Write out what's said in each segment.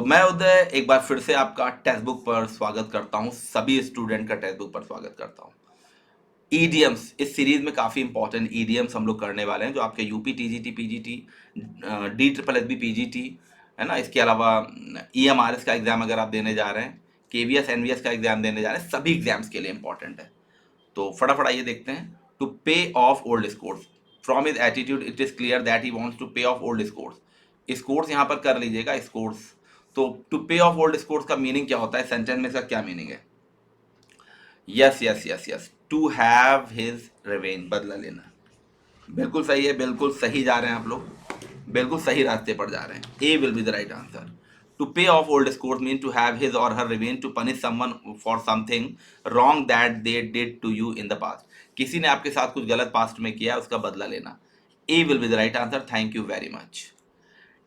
तो मैं उदय एक बार फिर से आपका टेक्स्ट बुक पर स्वागत करता हूँ, सभी स्टूडेंट का टेक्स्ट बुक पर स्वागत करता हूँ। ईडीएम्स इस सीरीज में काफ़ी इंपॉर्टेंट ईडीएम्स हम लोग करने वाले हैं, जो आपके UP TGT PGT, D triple S B PGT है ना। इसके अलावा ईएमआरएस का एग्जाम अगर आप देने जा रहे हैं, केवीएस एनवीएस का एग्जाम देने जा रहे हैं, सभी एग्जाम्स के लिए इंपॉर्टेंट है। तो फटाफट आइए देखते हैं। To pay off old scores, from his attitude it is clear that he wants to pay off old scores. Scores यहाँ पर कर लीजिएगा, स्कोर्स। तो to pay off old scores का मीनिंग क्या होता है, सेंटेंस में इसका क्या मीनिंग है? Yes yes yes yes, to have his revenge, बदला लेना। बिल्कुल सही है, बिल्कुल सही जा रहे हैं आप लोग, बिल्कुल सही रास्ते पर जा रहे हैं। A will be the right answer. To pay off old scores mean to have his or her revenge, to punish someone for something wrong that they did to you in the past. किसी ने आपके साथ कुछ गलत past में किया, उसका बदला लेना। A will be the right answer. Thank you very much.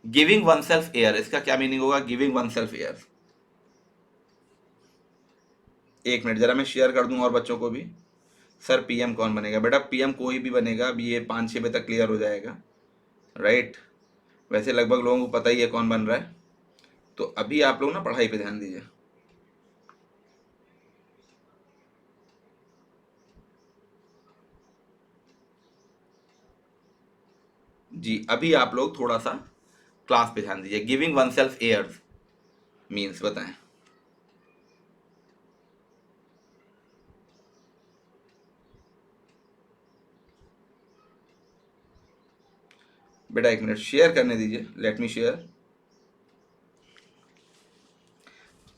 Giving oneself air, इसका क्या मीनिंग होगा? गिविंग वन सेल्फ एयर, एक मिनट जरा मैं शेयर कर दूं और बच्चों को भी। सर पीएम कौन बनेगा? बेटा पीएम कोई भी बनेगा, अभी ये 5-6 बजे तक क्लियर हो जाएगा, राइट। वैसे लगभग लोगों को पता ही है कौन बन रहा है। तो अभी आप लोग ना पढ़ाई पे ध्यान दीजिए। जी अभी आप लोग थोड़ा सा क्लास पे ध्यान दीजिए। Giving oneself airs means बताएं। बेटा एक मिनट शेयर करने दीजिए, लेट मी शेयर।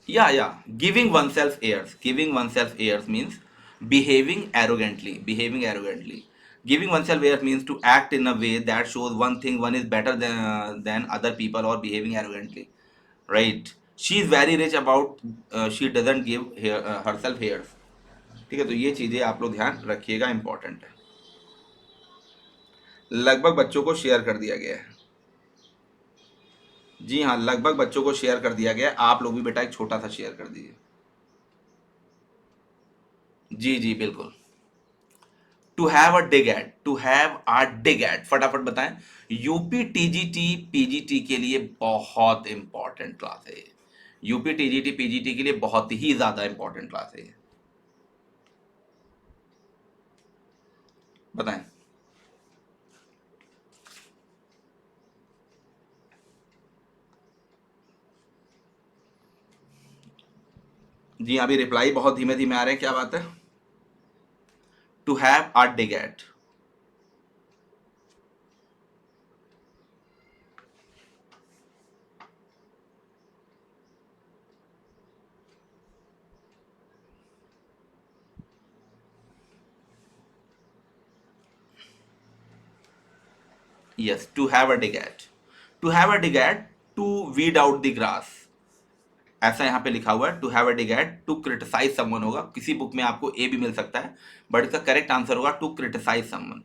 या giving oneself airs, giving oneself airs means behaving arrogantly, behaving arrogantly. Giving oneself airs means to act in a way that shows one thing one is better than other people, or behaving arrogantly, right? She is very rich about, she doesn't give herself hairs। ठीक है, तो ये चीजें आप लोग ध्यान रखिएगा, important है। लगभग बच्चों को शेयर कर दिया गया है। जी हाँ, लगभग बच्चों को शेयर कर दिया गया है। आप लोग भी बेटा एक छोटा सा शेयर कर दीजिए। जी जी बिल्कुल। To have a dig at, to have a dig at, फटाफट बताएं। यूपी टीजीटी पीजीटी के लिए बहुत इंपॉर्टेंट क्लास है ये। यूपी टीजीटी पीजीटी के लिए बहुत ही ज्यादा इंपॉर्टेंट क्लास है ये। बताएं। जी अभी रिप्लाई बहुत धीमे धीमे आ रहे हैं, क्या बात है? To have a dig at. Yes, to have a dig at. To have a dig at, to weed out the grass, ऐसा यहाँ पे लिखा हुआ है। To have a dig at, to criticise someone होगा। किसी बुक में आपको ए भी मिल सकता है, बट इसका करेक्ट आंसर होगा to criticise someone.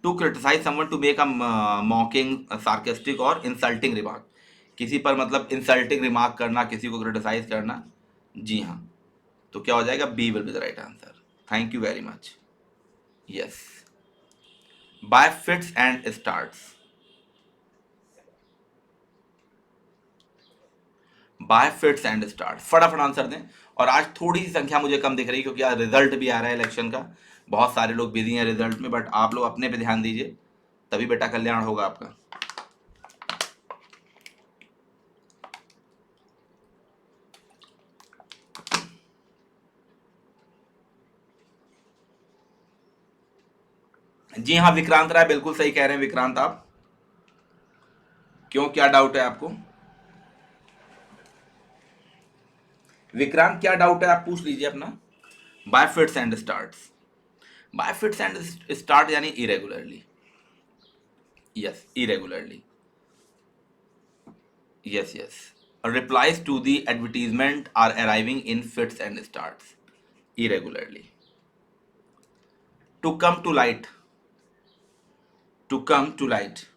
To criticise someone, to make a mocking, sarcastic और इंसल्टिंग रिमार्क। किसी पर मतलब इंसल्टिंग रिमार्क करना, किसी को क्रिटिसाइज करना। जी हाँ, तो क्या हो जाएगा? B will be the right answer. Thank you very much. Yes. By fits and starts, by fits and start, फटाफट आंसर दें। और आज थोड़ी सी संख्या मुझे कम दिख रही है, क्योंकि आज रिजल्ट भी आ रहा है इलेक्शन का। बहुत सारे लोग बिजी हैं रिजल्ट में, बट आप लोग अपने पे ध्यान दीजिए, तभी बेटा कल्याण होगा आपका। जी हाँ, विक्रांत राय बिल्कुल सही कह रहे हैं। विक्रांत आप क्यों, क्या डाउट है आपको? विक्रांत क्या डाउट है, आप पूछ लीजिए अपना। By fits and starts, by fits and start यानी irregularly. Yes, irregularly. Yes, yes. Replies to the advertisement are arriving in fits and starts irregularly. To come to light. To come to light.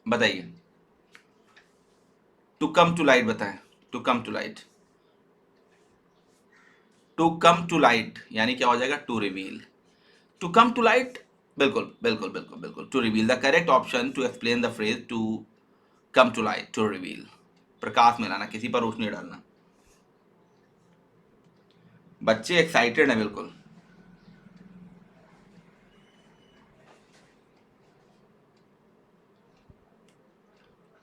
बताइए। To come to light बताएं। To come to light. To come to light यानी क्या हो जाएगा? To reveal. To come to light. बिल्कुल बिल्कुल बिल्कुल बिल्कुल, to reveal the correct option to explain the phrase to come to light, to reveal. प्रकाश में लाना, किसी पर रोशनी डालना। बच्चे एक्साइटेड हैं बिल्कुल।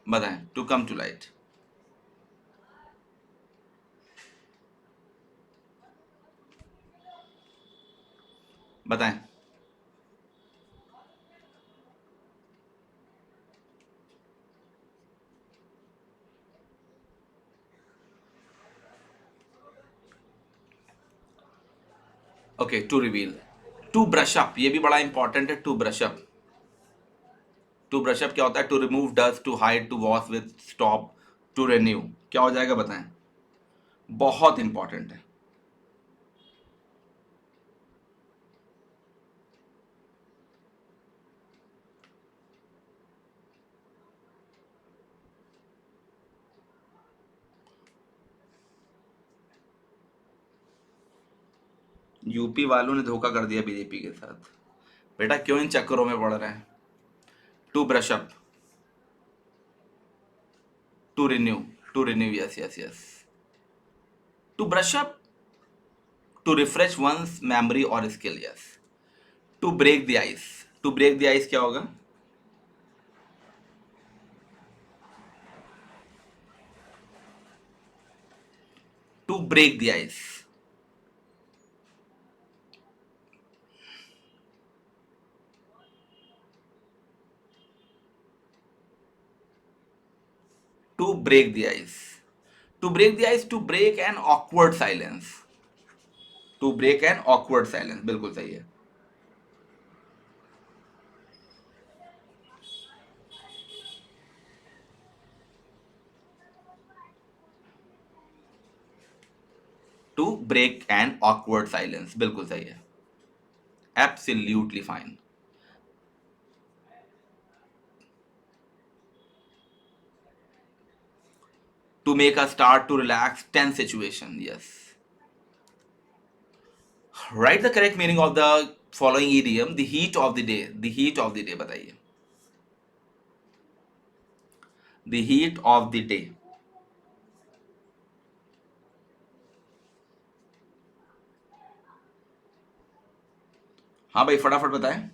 बताएं। To come to light. बताएं। Okay, to reveal. To brush up, ये भी बड़ा इंपॉर्टेंट है। To brush up. To brush up क्या होता है? To remove dust, to hide, to wash with stop, to renew. क्या हो जाएगा बताएं? बहुत इंपॉर्टेंट है। यूपी वालों ने धोखा कर दिया बीजेपी के साथ। बेटा क्यों इन चक्करों में पड़ रहे हैं? To brush up. To renew. To renew, yes yes yes. To brush up, to refresh one's memory or skill, yes. To break the ice. To break the ice क्या होगा? To break the ice. To break the ice. To break the ice, to break an awkward silence. To break an awkward silence, बिल्कुल सही है। To break an awkward silence, बिल्कुल सही है। Absolutely fine. To make a start, to relax tense situation, yes. Write the correct meaning of the following idiom. The heat of the day. The heat of the day बताइए। The heat of the day. हाँ भाई फटाफट बताएं।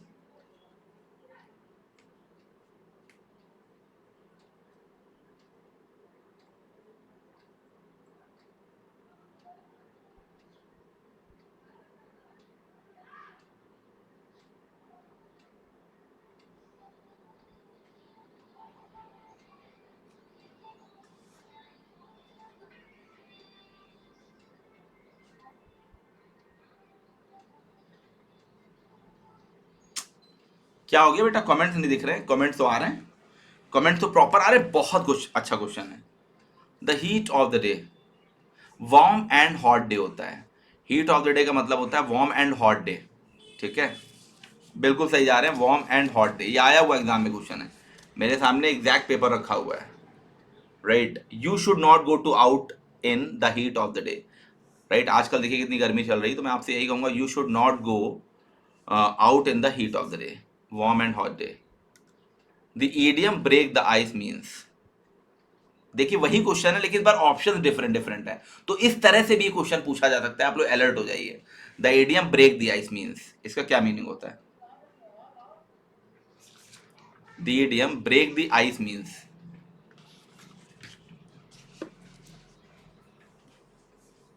क्या हो गया बेटा? Comments नहीं दिख रहे? कमेंट्स तो आ रहे हैं। कमेंट्स तो प्रॉपर आ रहे हैं। बहुत कुछ अच्छा क्वेश्चन है। The heat of the day. Warm and hot day होता है। हीट ऑफ द डे का मतलब होता है वार्म एंड हॉट डे। ठीक है, बिल्कुल सही जा रहे हैं। वार्म एंड हॉट डे, ये आया हुआ एग्जाम में क्वेश्चन है। मेरे सामने एग्जैक्ट पेपर रखा हुआ है। Right, you should not go to out in the heat of the day. Right, आजकल देखिए कितनी गर्मी चल रही है, तो मैं आपसे यही कहूंगा, you should not go out in the heat of the day. Warm and hot day. The idiom break the ice means. देखिए वही क्वेश्चन है लेकिन इस बार ऑप्शन डिफरेंट डिफरेंट है, तो इस तरह से भी क्वेश्चन पूछा जा सकता है। आप लोग अलर्ट हो जाइए। The idiom break the ice means, इसका क्या मीनिंग होता है? The idiom break the ice means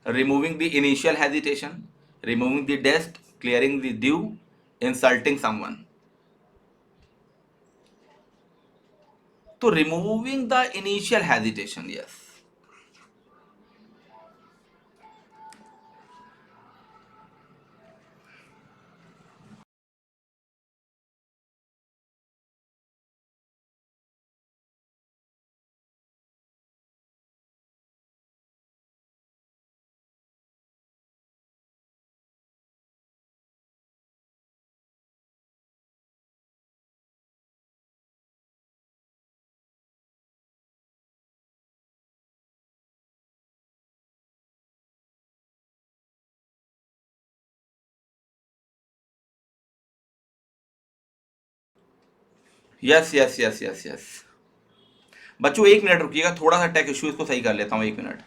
removing the initial hesitation, removing the dust, clearing the dew, insulting someone. So removing the initial hesitation, yes. Yes yes yes yes yes. बच्चों 1 minute रुकिएगा, थोड़ा सा take issue, इसको सही कर लेता हूँ, 1 minute.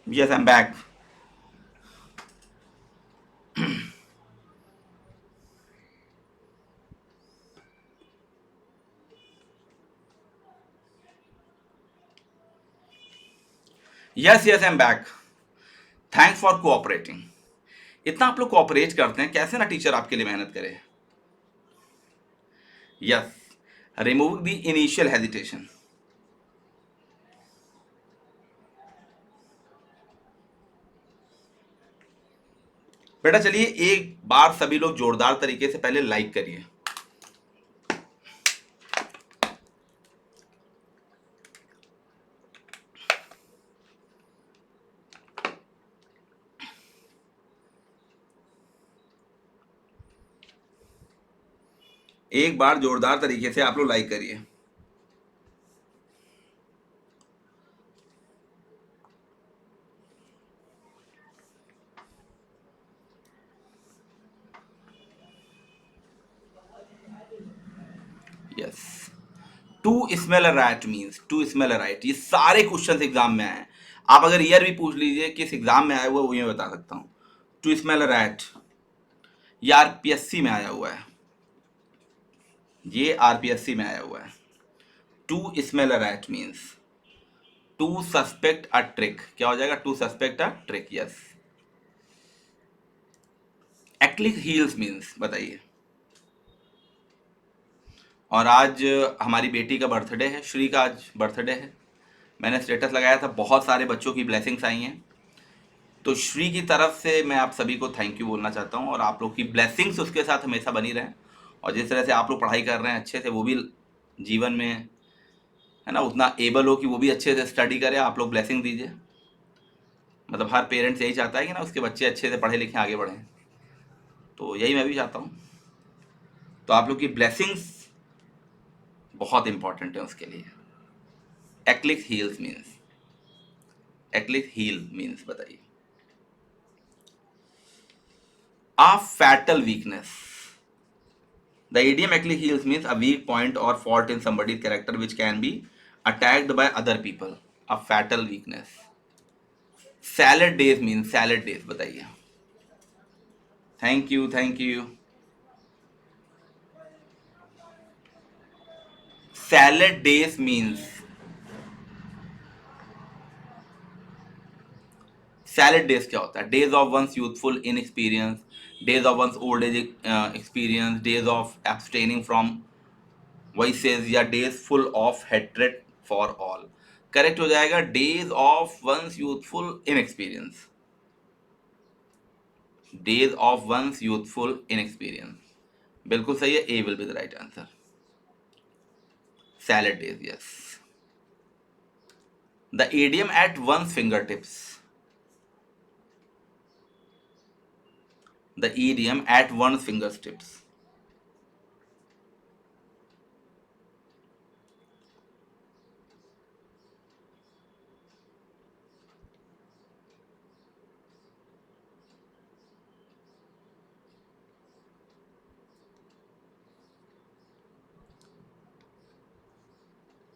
Yes I am back. Yes yes I am back. Thanks for cooperating. इतना आप लोग कोऑपरेट करते हैं, कैसे ना टीचर आपके लिए मेहनत करे। Yes, remove the initial hesitation. बेटा चलिए एक बार सभी लोग जोरदार तरीके से पहले लाइक करिए। एक बार जोरदार तरीके से आप लोग लाइक करिए। Yes. To smell a rat means, to smell a right, ये सारे क्वेश्चंस एग्जाम में आए हैं। आप अगर ईयर भी पूछ लीजिए किस एग्जाम में आया हुआ है, वो ये बता सकता हूँ। टू स्मेल अ रैट, ये आरपीएससी में आया हुआ है, ये आरपीएससी में आया हुआ है। To smell a rat means to suspect a trick, क्या हो जाएगा? To suspect a trick. Yes. एक्लिक हील्स मीन्स बताइए। और आज हमारी बेटी का बर्थडे है, श्री का आज बर्थडे है। मैंने स्टेटस लगाया था, बहुत सारे बच्चों की ब्लेसिंग्स आई हैं। तो श्री की तरफ से मैं आप सभी को थैंक यू बोलना चाहता हूँ, और आप लोग की ब्लेसिंग्स उसके साथ हमेशा बनी रहें। और जिस तरह से आप लोग पढ़ाई कर रहे हैं अच्छे से, वो भी जीवन में है ना, उतना एबल हो कि वो भी अच्छे से स्टडी करे, आप लोग ब्लेसिंग दीजिए। मतलब हर पेरेंट्स यही चाहता है कि ना उसके बच्चे अच्छे से पढ़े लिखे आगे बढ़ें, तो यही मैं भी चाहता हूँ। तो आप लोग की ब्लेसिंग्स बहुत इंपॉर्टेंट है उसके लिए। एक्लिक हील्स मीन्स, एक्लिक हील मीन्स बताइए। A fatal weakness. The idiom Achilles heels means a weak point or fault in somebody's character which can be attacked by other people. A fatal weakness. Salad days means salad days बताइए। Thank you thank you. Salad days means, salad days क्या होता है? Days of one's youthful inexperience, days of one's old age experience, days of abstaining from vices, या days full of hatred for all. Correct हो जाएगा days of one's youthful inexperience, days of one's youthful inexperience. बिल्कुल सही है, A will be the right answer. Salad days, yes. The idiom at one's finger tips, the idiom at one's fingertips.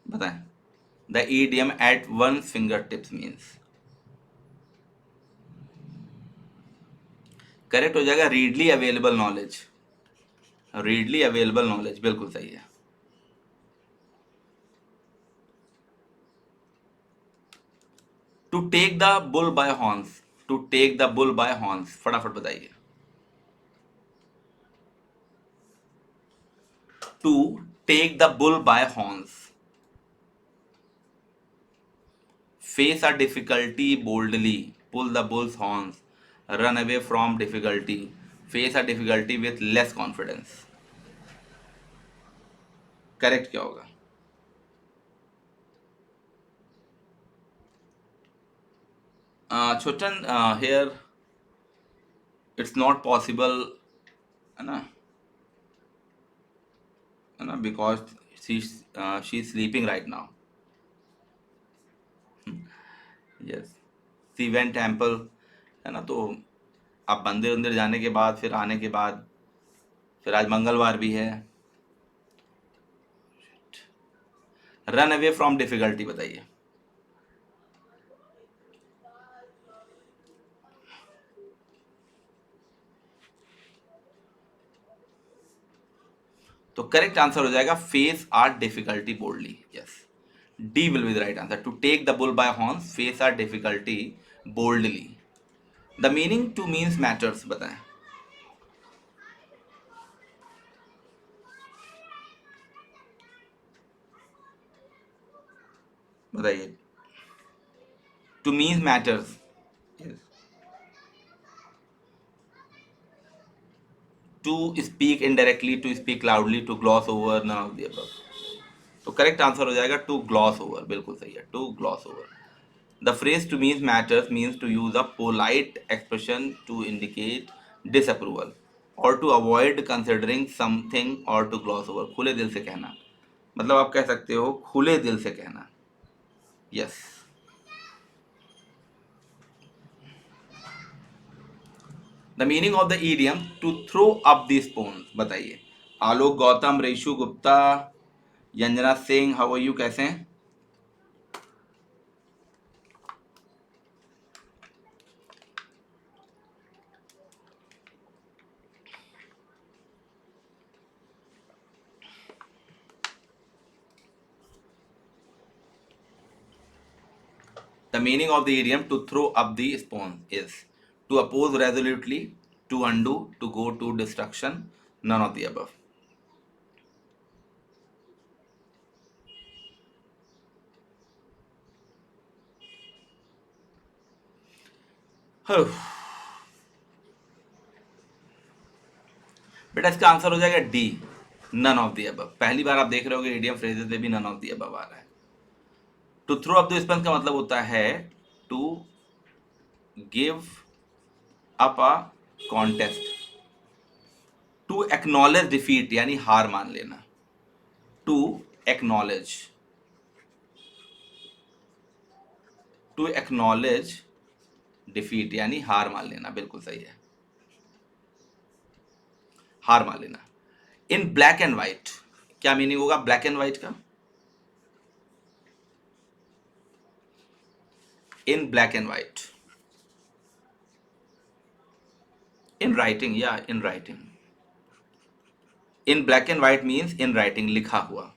बताएं। The idiom at one's fingertips means, correct हो जाएगा readily available knowledge, readily available knowledge, बिल्कुल सही है। To take the bull by horns, to take the bull by horns, फटाफट बताइए। To take the bull by horns, face a difficulty boldly, pull the bull's horns, run away from difficulty, face a difficulty with less confidence. Correct क्या होगा? छोटन, hair it's not possible, है ना, है ना, because she is sleeping right now. Yes, she went temple, है ना, तो आप मंदिर अंदर जाने के बाद, फिर आने के बाद, फिर आज मंगलवार भी है। रन अवे फ्रॉम डिफिकल्टी बताइए। तो करेक्ट आंसर हो जाएगा face a difficulty boldly, yes, D will be the right answer. To take the bull by horns, face a difficulty boldly. The meaning to mince matters बताएं। बताइए। To mince matters, to speak indirectly, to speak loudly, to gloss over, none of the above. तो correct answer हो जाएगा to gloss over, बिल्कुल सही है, to gloss over. The phrase to mince matters means to use a polite expression to indicate disapproval और to avoid considering something और to gloss over. खुले दिल से कहना, मतलब आप कह सकते हो खुले दिल से कहना, yes. The meaning of the idiom to throw up the spoon बताइए। Alok Gautam, Reshu Gupta, Yanjana Singh, how are you, कैसे हैं? The meaning of the idiom to throw up the spoon is to oppose resolutely, to undo, to go to destruction, none of the above. बेटा इसका answer हो जाएगा D, none of the above. पहली बार आप देख रहे हो कि इडियम फ्रेजेस में भी नन ऑफ द अबव आ रहा है। To throw up the sponge का मतलब होता है to give up a contest, to acknowledge defeat यानी हार मान लेना, to acknowledge, to acknowledge defeat यानी हार मान लेना, बिल्कुल सही है, हार मान लेना। इन ब्लैक एंड व्हाइट क्या मीनिंग होगा ब्लैक एंड व्हाइट का? In black and white, in writing या in writing, in black and white means in writing, लिखा हुआ।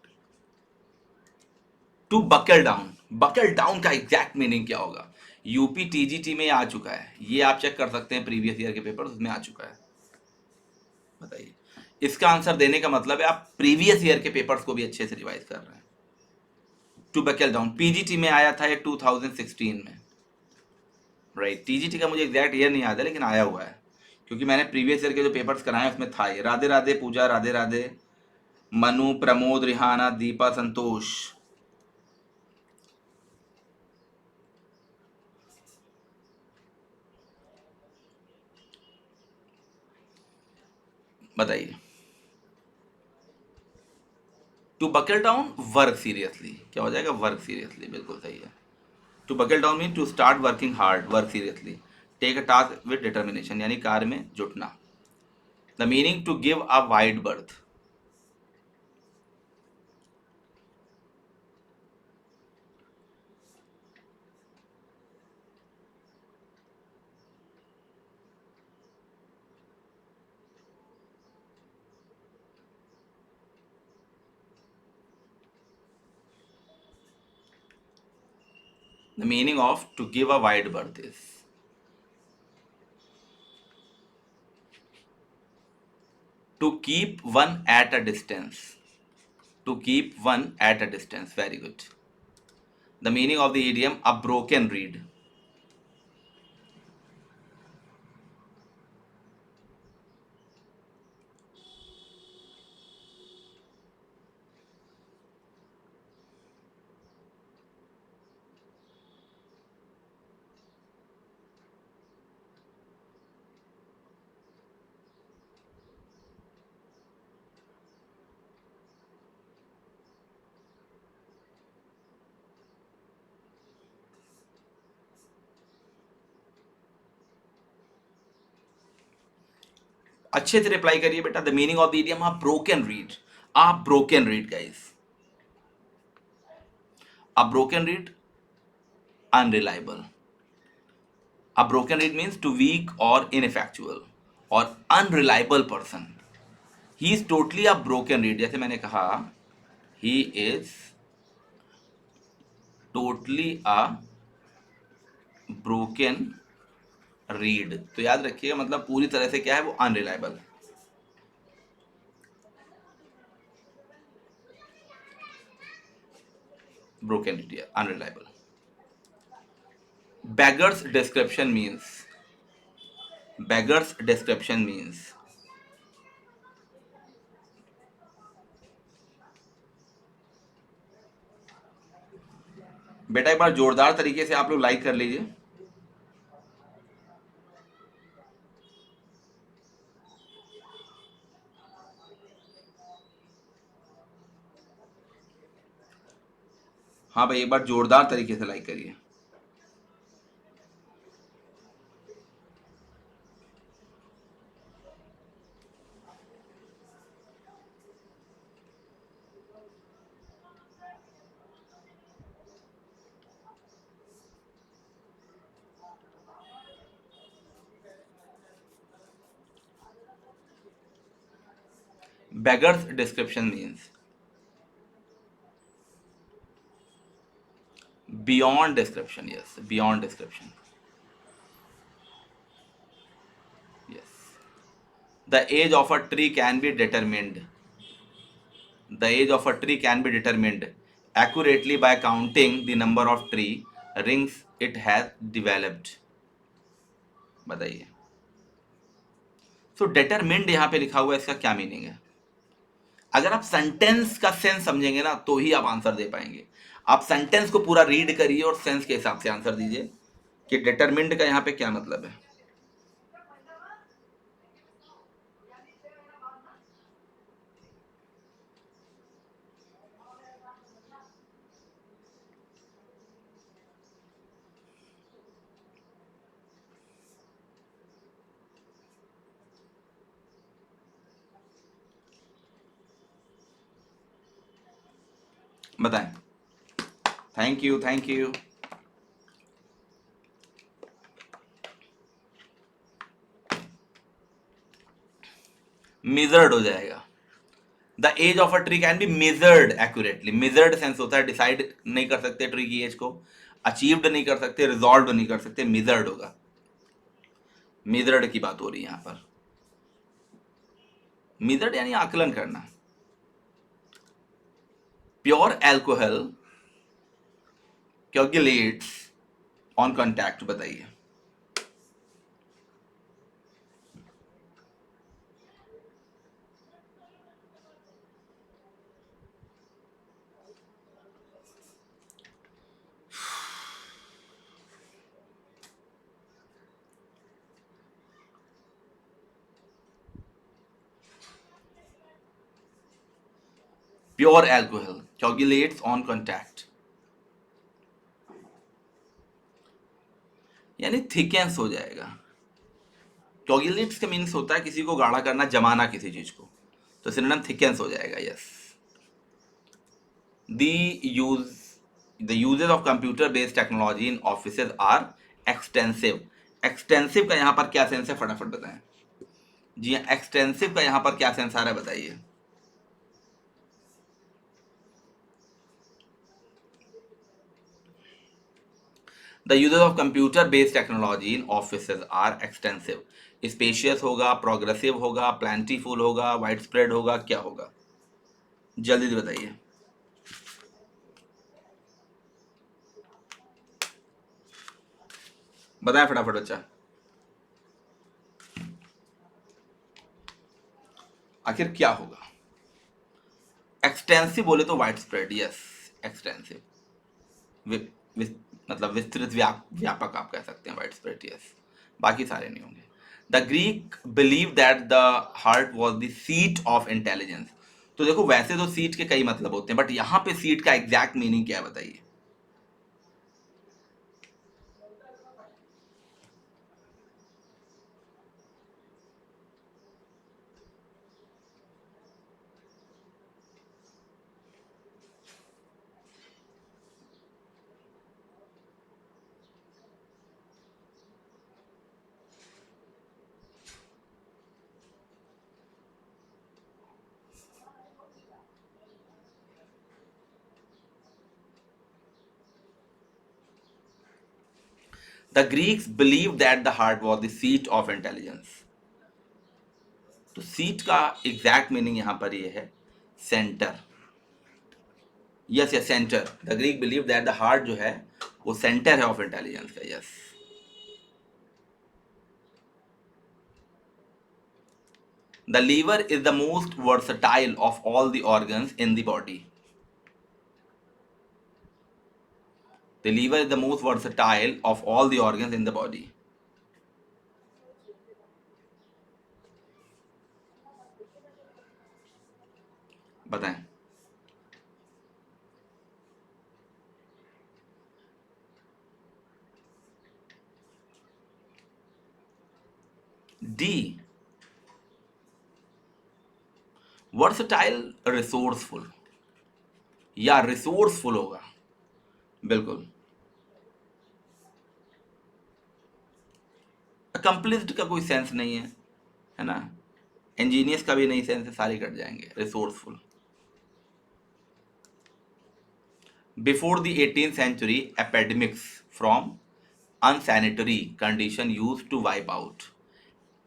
To buckle down, buckle down का एग्जैक्ट मीनिंग क्या होगा? यूपी टीजीटी में आ चुका है, ये आप चेक कर सकते हैं प्रीवियस ईयर के पेपर, उसमें आ चुका है। बताइए, इसका आंसर देने का मतलब है आप प्रीवियस ईयर के पेपर्स को भी अच्छे से रिवाइज कर रहे हैं। टू बकल डाउन पीजीटी में आया था ये 2016 में, राइट। टीजीटी का मुझे एग्जैक्ट ईयर नहीं याद है लेकिन आया हुआ है, क्योंकि मैंने प्रीवियस ईयर के जो पेपर्स कराए उसमें था ये। राधे राधे पूजा, राधे राधे मनु, प्रमोद, रिहाना, दीपा, संतोष। बताइए, to buckle down work seriously, क्या हो जाएगा? वर्क सीरियसली, बिल्कुल सही है। To buckle down mean to start working hard, work seriously, take a task with determination यानी कार्य में जुटना। The meaning to give a wide berth, the meaning of to give a wide berth is to keep one at a distance, to keep one at a distance, very good. The meaning of the idiom a broken reed, अच्छे से reply करिए बेटा। The meaning of the idiom a broken reed, a broken reed guys, a broken reed, unreliable, a broken reed means to weak or ineffectual or unreliable person, he is totally a broken reed, जैसे मैंने कहा he is totally a broken reed, तो याद रखिएगा मतलब पूरी तरह से क्या है वो अनरिलायबल। ब्रोकन reed या unreliable. beggars description means, beggars description means, बेटा एक बार जोरदार तरीके से आप लोग लाइक कर लीजिए। हाँ भाई एक बार जोरदार तरीके से लाइक करिए। beggars description means beyond description, yes, beyond description, yes। The age of a tree can be determined, the age of a tree can be determined accurately by counting the number of tree rings it has developed। बताइए, सो determined यहाँ पे लिखा हुआ है, इसका क्या meaning है? अगर आप सेंटेंस का सेंस समझेंगे ना तो ही आप आंसर दे पाएंगे। आप सेंटेंस को पूरा रीड करिए और सेंस के हिसाब से आंसर दीजिए कि डिटरमिन्ड का यहाँ पे क्या मतलब है। बताएं। Thank you, thank you. Measured हो जाएगा। The age of a tree can be measured accurately. Measured sense होता है डिसाइड नहीं कर सकते ट्री की एज को, अचीव्ड नहीं कर सकते, रिजॉल्व नहीं कर सकते, मेजर्ड होगा। मेजर्ड की बात हो रही है यहां पर। मेजर्ड यानी आकलन करना। Pure alcohol coagulates on contact, बताइए। Pure alcohol coagulates on contact यानी थिकेंस हो जाएगा। coagulates का मीन्स होता है किसी को गाढ़ा करना, जमाना किसी चीज को, तो सिनोनिम थिकेंस हो जाएगा। Yes. The use the uses of computer based technology in offices are extensive। Extensive का यहाँ पर क्या सेंस है, फटाफट बताएं। जी हाँ, एक्सटेंसिव का यहाँ पर क्या सेंस आ रहा है, बताइए। The uses of computer based technology in offices are extensive. Spacious होगा, प्रोग्रेसिव होगा, प्लेंटीफुल होगा, वाइड स्प्रेड होगा, क्या होगा, जल्दी से बताइए। बताएं फटाफट बच्चा। आखिर क्या होगा? एक्सटेंसिव बोले तो वाइड स्प्रेड। यस, एक्सटेंसिव मतलब विस्तृत, व्यापक आप कह सकते हैं, वाइड स्प्रेड। यस, बाकी सारे नहीं होंगे। The Greek believe that the heart was the seat of intelligence. तो देखो, वैसे तो सीट के कई मतलब होते हैं, बट यहां पे सीट का एग्जैक्ट मीनिंग क्या है, बताइए। The Greeks believe that the heart was the seat of intelligence. तो सीट का एग्जैक्ट मीनिंग यहां पर ये है centre. Yes yes, centre. The Greek believe that the heart जो है वो सेंटर है ऑफ इंटेलिजेंस का। Yes. The liver is the most versatile of all the organs in the body. The liver is the most versatile of all the organs in the body. बताएं। D, versatile, resourceful या resourceful होगा, बिल्कुल। Accomplished का कोई sense नहीं है ना। Engineers का भी नहीं सेंस है, सारे कट जाएंगे। Resourceful. Before the 18th century epidemics from unsanitary condition used to wipe out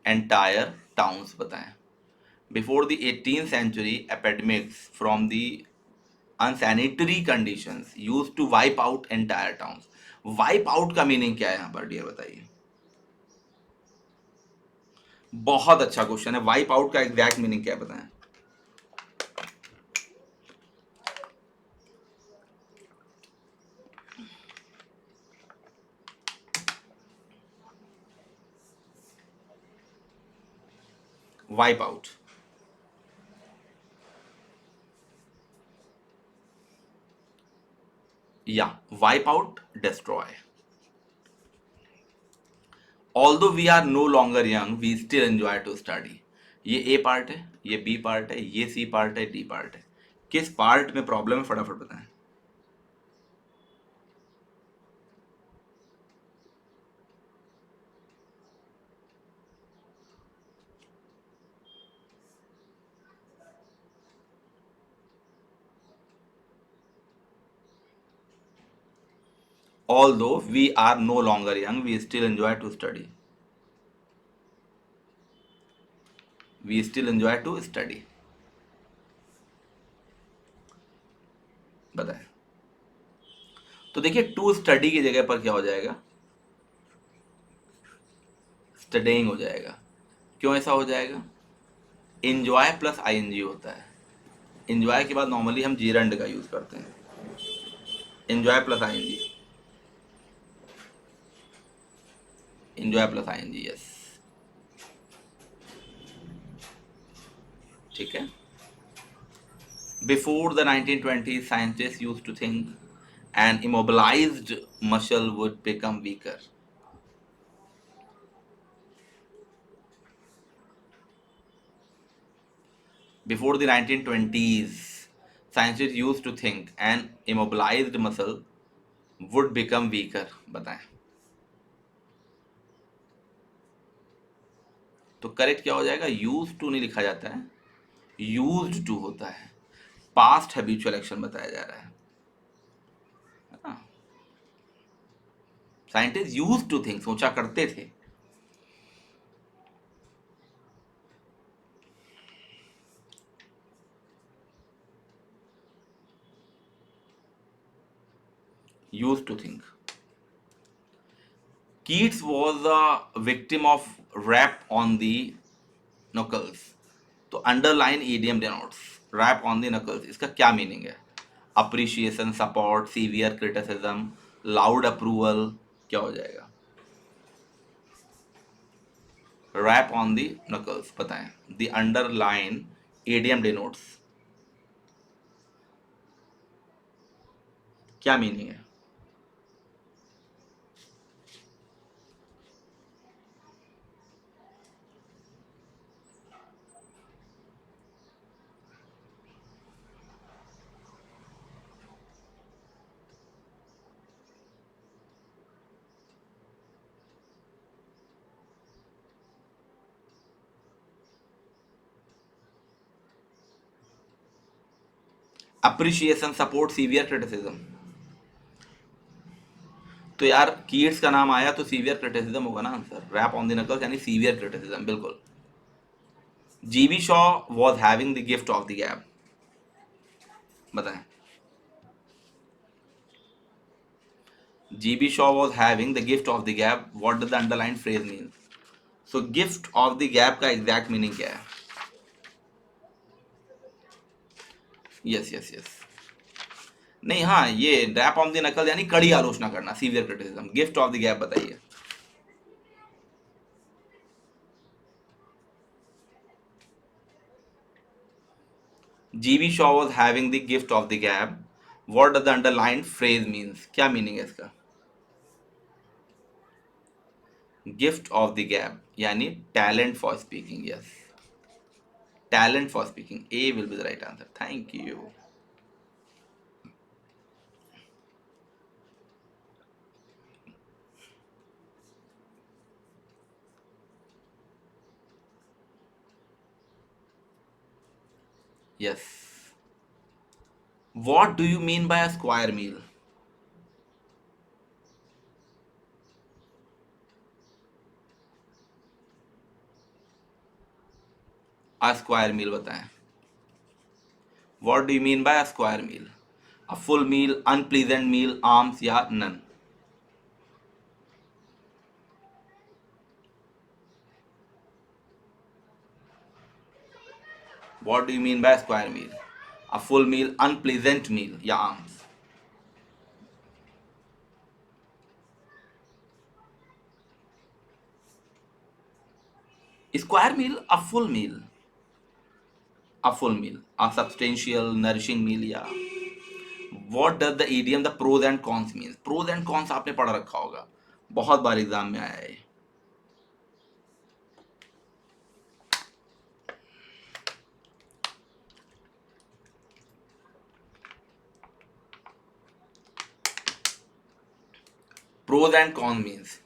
entire towns। बताएं। Before the 18th century epidemics from the unsanitary conditions used to wipe out entire towns। Wipe out का meaning क्या है यहां पर, dear बताइए। बहुत अच्छा question है। वाइप आउट का एग्जैक्ट मीनिंग क्या है, बताएं। वाइप आउट, या wipe out, destroy. Although we are no longer young we still enjoy to study. ये ए पार्ट है, ये बी पार्ट है, ये सी पार्ट है, डी पार्ट है। किस पार्ट में प्रॉब्लम है फटाफट बताएं। Although we are no longer young, we still enjoy to study. We still enjoy to study. बताएं। तो देखिए टू स्टडी की जगह पर क्या हो जाएगा, स्टडिंग हो जाएगा। क्यों ऐसा हो जाएगा? इंजॉय प्लस आईएनजी होता है। इंजॉय के बाद नॉर्मली हम जीरंड का यूज करते हैं। Enjoy plus ING, enjoy plus ING, yes. ठीक है। Before the 1920s, scientists used to think an immobilized muscle would become weaker. Before the 1920s, scientists used to think an immobilized muscle would become weaker. बताएं। तो correct क्या हो जाएगा? Use to नहीं लिखा जाता है, यूज्ड टू होता है। पास्ट हैबिचुअल एक्शन बताया जा रहा है ना। साइंटिस्ट यूज टू थिंक, सोचा करते थे। Use to think. Keats was a victim of rap on the knuckles. तो underline idiom denotes rap on the knuckles, इसका क्या मीनिंग है? Appreciation, support, severe criticism, loud approval, क्या हो जाएगा? रैप ऑन द नकल्स, बताएं। द अंडरलाइन ईडियम डिनोट्स, क्या meaning है? Appreciation, support, severe criticism. तो यार कीट्स का नाम आया तो सीवियर क्रिटिसिज्म होगा ना answer. Rap on the knuckles यानी सीवियर क्रिटिसिज्म, बिल्कुल। GB Shaw was having the gift of the gab, बताएं। GB Shaw was having the gift of the gap. What does the underlined phrase mean? So gift of the gap का exact meaning क्या है? Yes yes yes. नहीं, हाँ, ये rap on the नकल यानी कड़ी आलोचना करना, severe criticism. Gift of the gap बताइए। GB Shaw was having the gift of the gap. What does the underlined phrase means? क्या मीनिंग है इसका? गिफ्ट ऑफ द गैप यानी talent for speaking, yes. Talent for speaking, A will be the right answer. Thank you. Yes. What do you mean by a square meal? A square meal बताएं। What do you mean by a square meal? A full meal, unpleasant meal, arms या none? What do you mean by a square meal? A full meal, unpleasant meal या arms? Square meal, a full meal, a full meal, a substantial nourishing meal, या what does the idiom the pros and cons means? Pros and cons आपने पढ़ रखा होगा, बहुत बार exam में आया है। Pros and cons means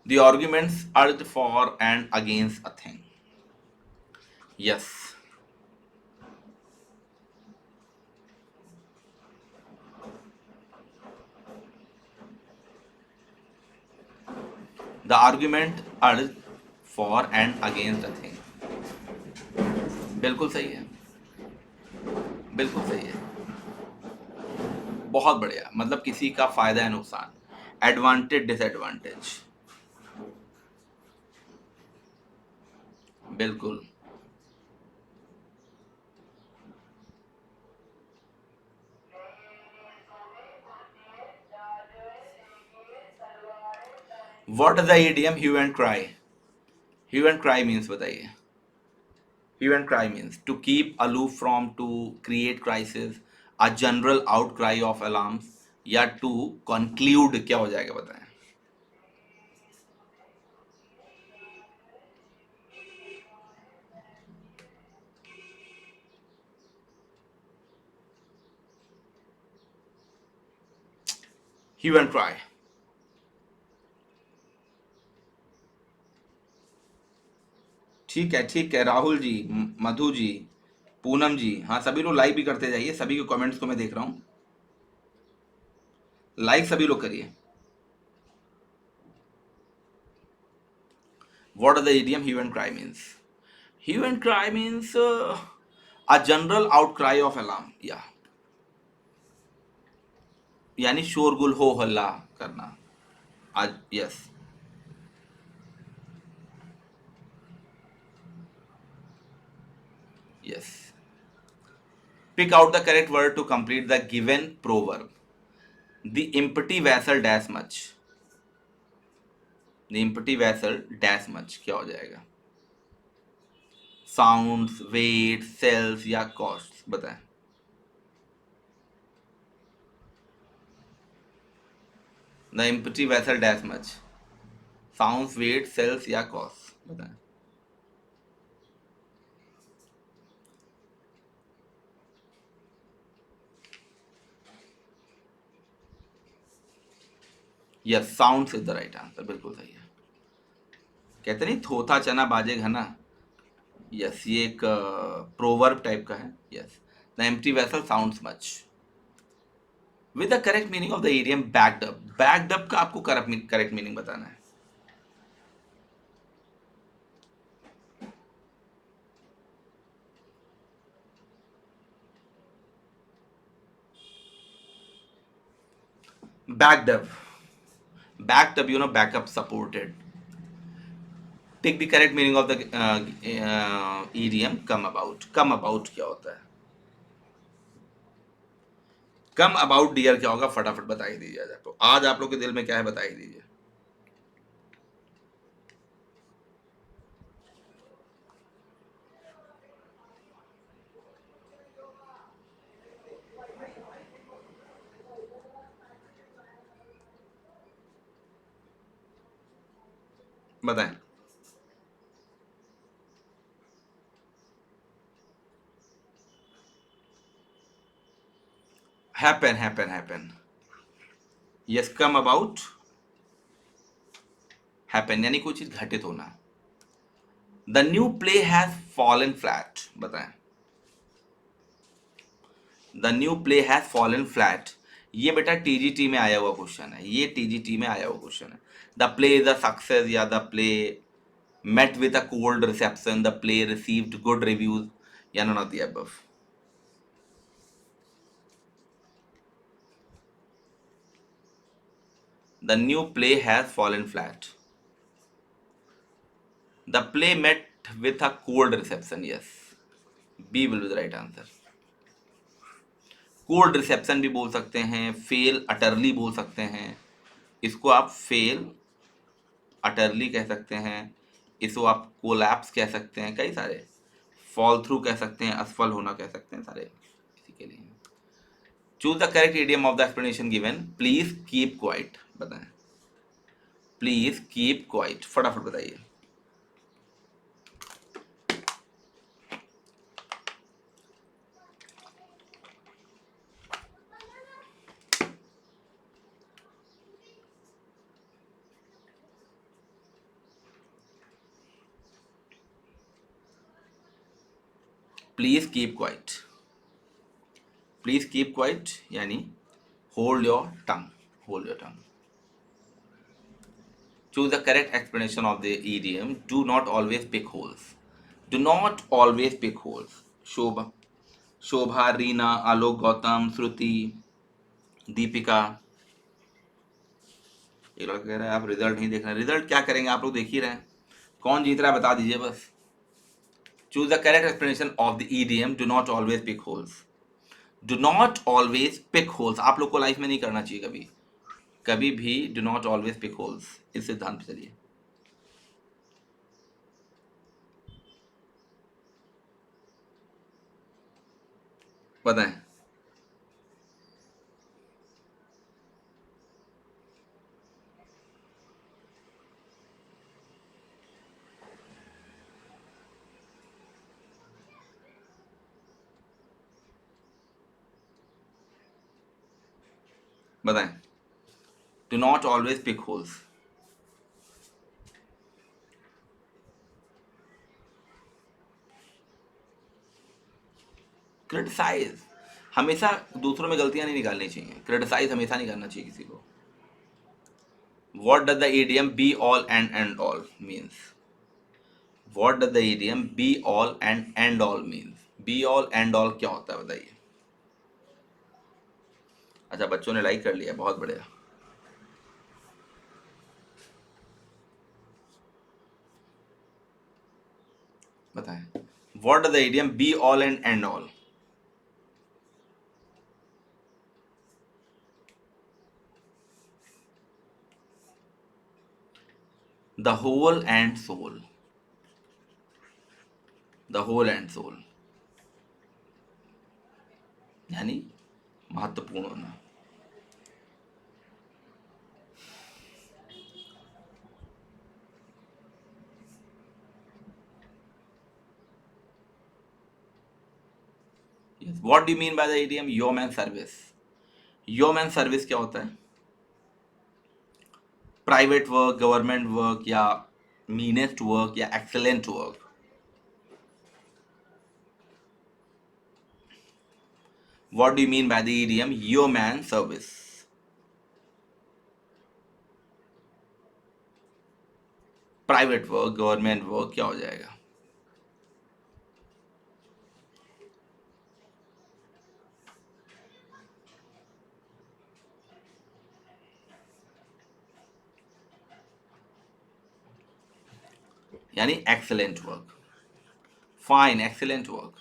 the arguments urged for and against a thing. Yes, the argument urged for and against a thing, बिल्कुल सही है, बिल्कुल सही है, बहुत बढ़िया। मतलब किसी का फायदा है नुकसान, एडवांटेज डिसएडवांटेज, बिल्कुल। What is the idiom hue and cry? Hue and cry means बताइए। Hue and cry means to keep aloof from, to create crisis, a general outcry of alarms, या टू conclude, क्या हो जाएगा बताएं? Hue and cry. ठीक है राहुल जी, मधु जी, पूनम जी, हाँ सभी लोग लाइक भी करते जाइए, सभी के कमेंट्स को मैं देख रहा हूँ, लाइक सभी लोग करिए। What does the idiom hue and cry means? Hue and cry means a general outcry of alarm, या यानी शोरगुल, हो हल्ला करना। आज yes, yes. Pick out the correct word to complete the given proverb. The empty vessel dash much. The empty vessel dash much, क्या हो जाएगा? Sounds, weight, sells या costs, बताएं। The empty vessel dash much. Sounds, weight, sells या costs, बताएं। Yes, sounds is the right answer, बिल्कुल सही है। कहते नहीं थोथा चना बाजे घना, यस ये एक प्रोवर्ब टाइप का है। Yes, the empty vessel sounds much. With the correct meaning of the idiom backed up. Backed up का आपको करेक्ट मीनिंग बताना है। backed up, backed up, back up, supported. Take the correct meaning of the idiom come about। come about क्या होता है? come about dear क्या होगा, फटाफट बता ही दीजिए। आज आपको, आज आप लोग के दिल में क्या है बता ही दीजिए। बताएं। Happen, happen, happen. Yes, come about happen यानी कोई चीज घटित होना। The new play has fallen flat, बताएं। The new play has fallen flat, ये बेटा टीजीटी में आया हुआ क्वेश्चन है, ये टीजीटी में आया हुआ क्वेश्चन है। The play is a success, या the play met with a cold reception, the play received good reviews, या none of the above। The new play has fallen flat, the play met with a cold reception, yes, B will be the right answer। Cold reception भी बोल सकते हैं, fail utterly बोल सकते हैं, इसको आप फेल अटरली कह सकते हैं, इसको आप कोलैप्स कह सकते हैं, कई सारे, फॉल थ्रू कह सकते हैं, असफल होना कह सकते हैं, सारे इसी के लिए। Choose the correct idiom of the explanation given, please keep quiet, बताएं, प्लीज कीप क्वाइट, फटाफट बताइए। Please keep quiet, please keep quiet यानी hold your tongue, hold your tongue. Choose the correct explanation of the idiom. Do not always pick holes. Do not always pick holes. शोभा, शोभा, रीना, आलोक, गौतम, श्रुति, दीपिका। एक लड़का कह रहा है आप result नहीं देख रहे, रिजल्ट क्या करेंगे, आप लोग देख ही रहे हैं, कौन जीत रहा है बता दीजिए बस। Choose the correct explanation of the idiom, do not always pick holes. Do not always pick holes आप लोग को लाइफ में नहीं करना चाहिए कभी, कभी भी do not always pick holes, इस सिद्धांत पे चलिए। बताएं। बताएं, do not always pick holes. Criticise, हमेशा दूसरों में गलतियां नहीं निकालनी चाहिए, क्रिटिसाइज हमेशा नहीं करना चाहिए किसी को। What does the idiom be all and all means, what does the idiom be all and all means, B all and all क्या होता है बताइए। अच्छा बच्चों ने लाइक कर लिया, बहुत बढ़िया। बताएं, what does the idiom be all and all. The whole and soul, the whole and soul यानी महत्वपूर्ण होना। What do mean by the idiom yeoman service, yeoman service क्या होता है, प्राइवेट वर्क, गवर्नमेंट वर्क, या मीनेस्ट वर्क, या excellent work. What do you mean by the idiom yeoman service. Private work, government work क्या हो जाएगा। यानी excellent work, fine, excellent work.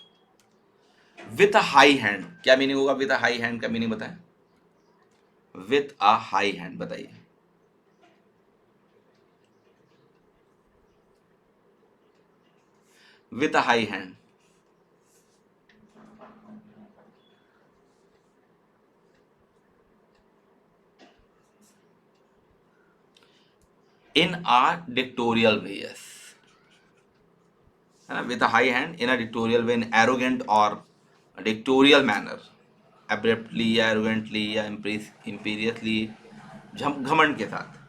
With a high hand क्या मीनिंग होगा, with a high hand का meaning बताएं, with a high hand बताइए। With a high hand, in a dictatorial way, yes, है ना, with a high hand in a dictatorial way, in arrogant और dictatorial manner, abruptly या arrogantly या imperiously, घमंड के साथ।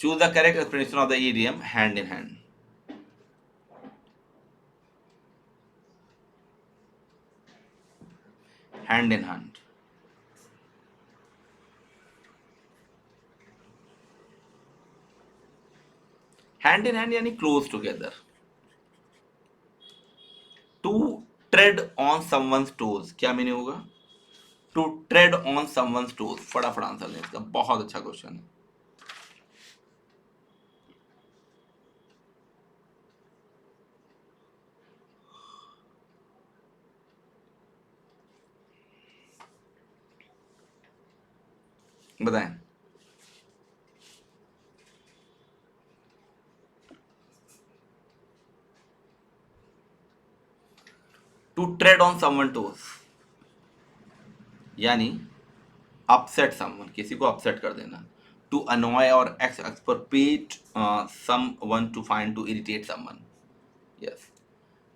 Choose the correct explanation of the idiom hand in hand. Hand in hand, hand in hand यानी close together. To tread on someone's toes क्या meaning होगा, to tread on someone's toes, फटाफट answer दें इसका, बहुत अच्छा क्वेश्चन है। बताएं, to tread on someone toes, यानी अपसेट समवन, किसी को अपसेट कर देना. टू अनॉय और exasperate someone, to find, to irritate someone. Yes.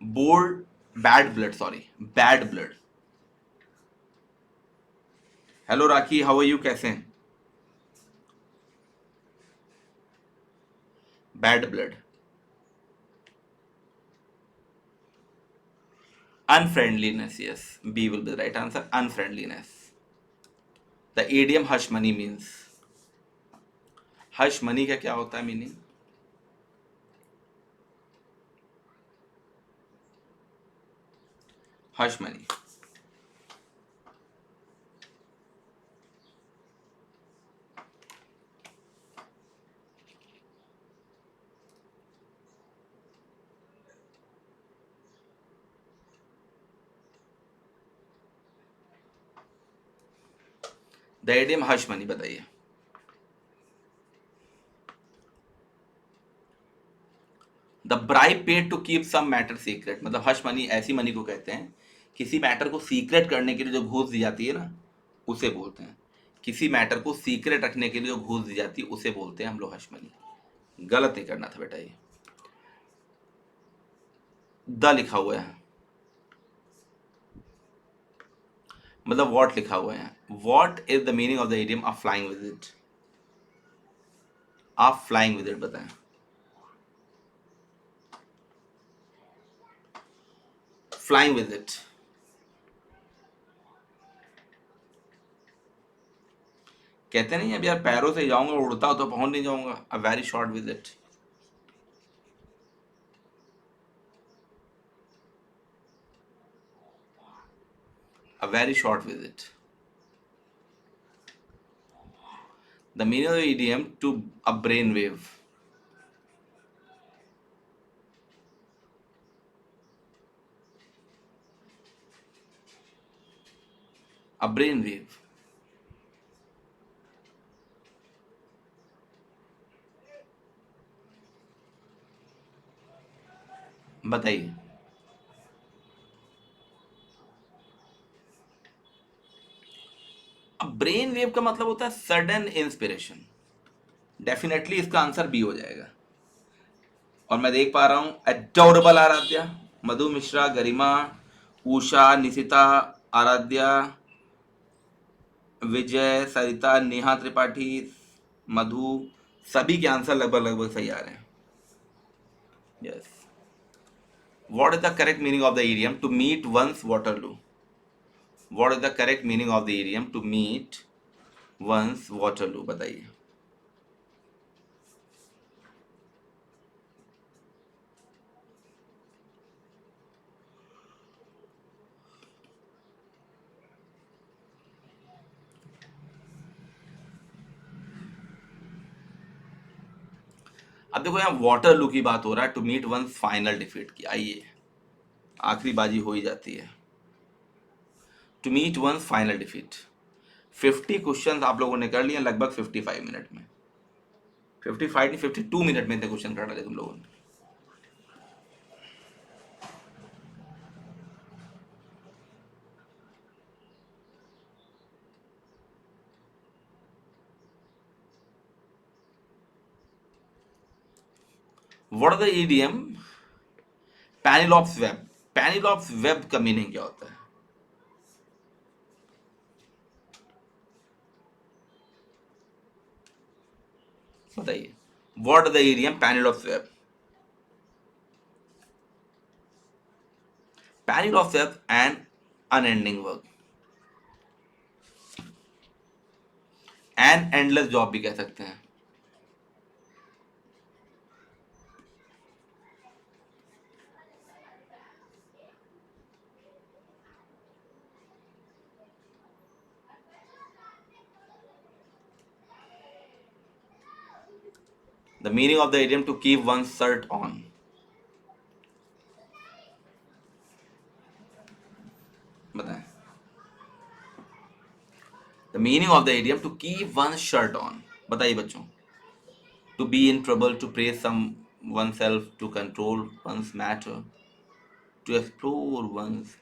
Bold, bad blood, sorry, bad blood. Hello Rakhi, how are you, कैसे हैं? Bad blood. Unfriendliness, yes. B will be the right answer. Unfriendliness. The idiom hush money means. Hush money का क्या होता है meaning? Hush money. The idiom hush money बताइए. The bribe paid to keep some matter secret. मतलब hush money ऐसी money को कहते हैं, किसी मैटर को सीक्रेट करने के लिए जो घूस दी जाती है ना, उसे बोलते हैं. किसी मैटर को सीक्रेट रखने के लिए जो घूस दी जाती है उसे बोलते हैं हम लोग हश मनी. गलत नहीं करना था बेटा. ये द लिखा हुआ है, मतलब वॉट लिखा हुआ है. What is the meaning of the idiom of flying with it? आप फ्लाइंग विद इट बताएं. फ्लाइंग विद इट कहते नहीं अब यार, पैरों से जाऊंगा, उड़ता हो तो पहुंच नहीं जाऊंगा. A very short with it. A very short with it. The meaning of the idiom to a brain wave. A brain wave. बताइए. अब ब्रेन वेव का मतलब होता है सडन इंस्पिरेशन. डेफिनेटली इसका आंसर बी हो जाएगा. और मैं देख पा रहा हूं एडोरेबल आराध्या, मधु मिश्रा, गरिमा, उषा, निशिता, आराध्या, विजय, सरिता, नेहा त्रिपाठी, मधु, सभी के आंसर लगभग लगभग सही आ रहे हैं. Yes. What is the correct meaning of the idiom to meet one's Waterloo? What is the correct meaning of the idiom to meet one's Waterloo? बताइए. अब देखो यहाँ वाटरलू की बात हो रहा है, to meet one's final defeat की. आइए, आखिरी बाजी हो ही जाती है. To meet one's final defeat. 50 question आप लोगों ने कर लिए लगभग 55 मिनट में. 55 नहीं, 52 मिनट में इतने क्वेश्चन कर डाले तुम लोगों ने. What are the idiom Penelope's web? Penelope's web का मीनिंग क्या होता है? बताइए. What are the idiom Penelope's web? Penelope's web an unending work, an endless job भी कह सकते हैं. The meaning of the idiom to keep one shirt on. बताएं. The meaning of the idiom to keep one shirt on. बताइए बच्चों. To be in trouble, to press some one self, to control once matter, to explore one's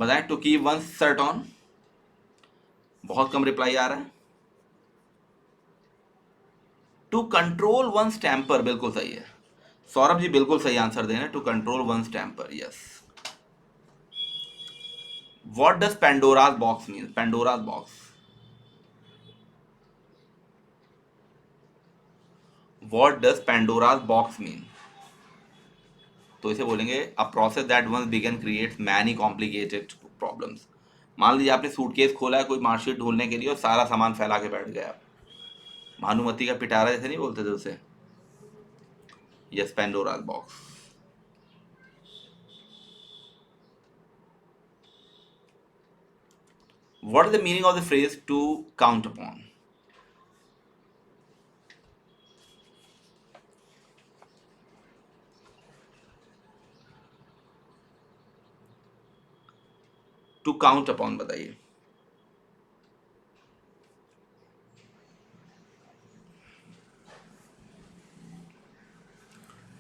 बताएं, to keep one shirt on, बहुत कम reply आ रहा है। To control one temper, बिल्कुल सही है। सौरभ जी बिल्कुल सही आंसर देना, to control one temper, yes. What does Pandora's box mean? Pandora's box, what does Pandora's box mean? तो इसे बोलेंगे a process that once begun creates many complicated problems. मान लीजिए आपने सूटकेस खोला है कोई मार्कशीट ढूंढने के लिए और सारा सामान फैला के बैठ गया आप। भानुमति का पिटारा जैसे नहीं बोलते थे उसे? Yes, Pandora's box. What is the meaning of the phrase to count upon? To count upon बताइए।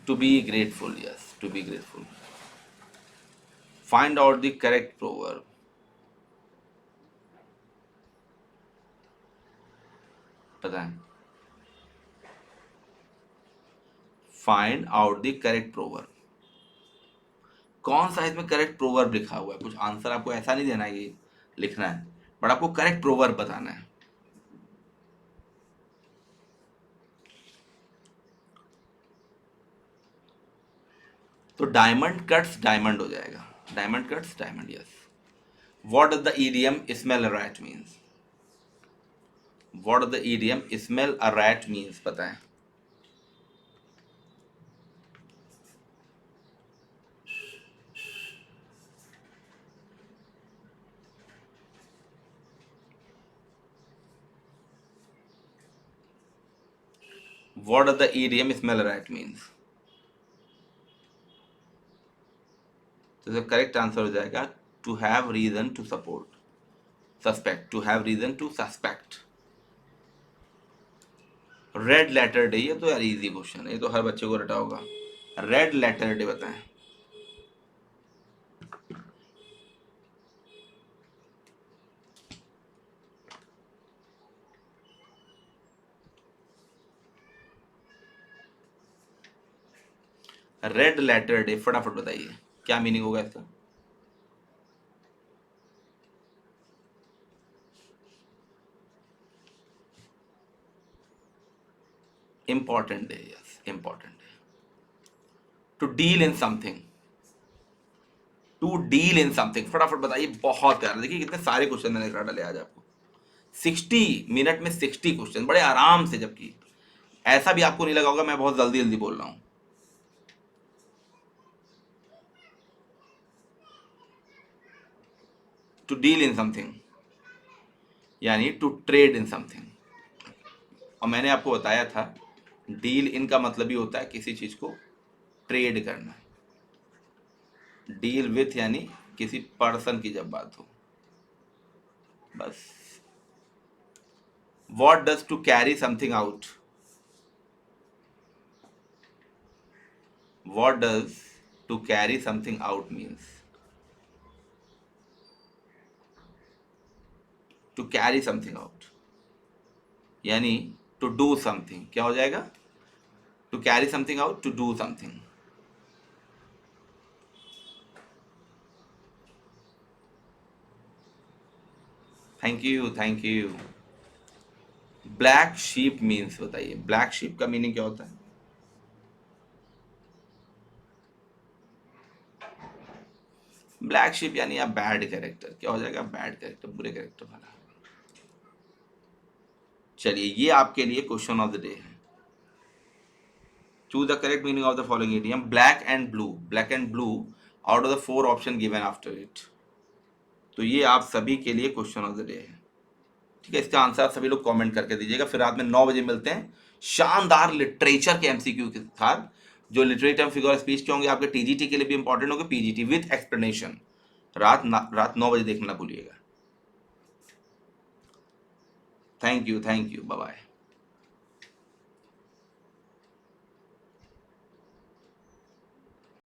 To be grateful, yes, to be grateful. Find out the correct proverb, बताएं। Find out the correct proverb, कौन सा इसमें correct proverb लिखा हुआ है? कुछ answer आपको ऐसा नहीं देना है कि लिखना है, बट आपको करेक्ट प्रोवर्ब बताना है। तो डायमंड कट्स डायमंड हो जाएगा, diamond cuts diamond, yes. What does the idiom smell a rat means? What does the idiom smell a rat means, बताएं। What does the idiom smell a rat means? तो इसका correct answer हो जाएगा to have reason to support, suspect, to have reason to suspect. Red letter day, ये तो यार easy question है, ये तो हर बच्चे को रटा होगा। रेड लेटर डे बताएं। रेड लेटर डे, फटाफट बताइए क्या मीनिंग होगा इसका? Important day, yes, important day. To deal in something, to deal in something, फटाफट बताइए, बहुत प्यारा। देखिए कितने सारे क्वेश्चन मैंने करा डाले आज आपको। 60 मिनट में 60 क्वेश्चन, बड़े आराम से, जबकि ऐसा भी आपको नहीं लगा होगा मैं बहुत जल्दी जल्दी बोल रहा हूं। टू डील इन समथिंग यानी टू ट्रेड इन समथिंग, और मैंने आपको बताया था डील इन का मतलब ही होता है किसी चीज को ट्रेड करना। डील विथ यानी किसी पर्सन की जब बात हो, बस। What does to carry something out? What does to carry something out means? To carry something out यानी टू डू समथिंग, क्या हो जाएगा? To carry something out, to do something. Thank you, thank you. Black sheep means बताइए, black sheep का meaning क्या होता है? Black sheep यानी आप बैड कैरेक्टर, क्या हो जाएगा? बैड कैरेक्टर, बुरे कैरेक्टर वाला। चलिए ये आपके लिए क्वेश्चन ऑफ द डे है। Choose the correct meaning of the following idiom, black and blue, black and blew out of the 4 option given after it. तो ये आप सभी के लिए क्वेश्चन ऑफ द डे है, ठीक है। इसका आंसर आप सभी लोग कमेंट करके दीजिएगा। फिर रात में 9 बजे मिलते हैं शानदार लिटरेचर के एमसीक्यू के साथ, जो लिटरेचर फिगर स्पीच के होंगे आपके टीजीटी के लिए भी इंपॉर्टेंट होंगे, पीजीटी विद एक्सप्लेनेशन। रात 9 बजे देखना ना भूलिएगा। Thank you, bye bye.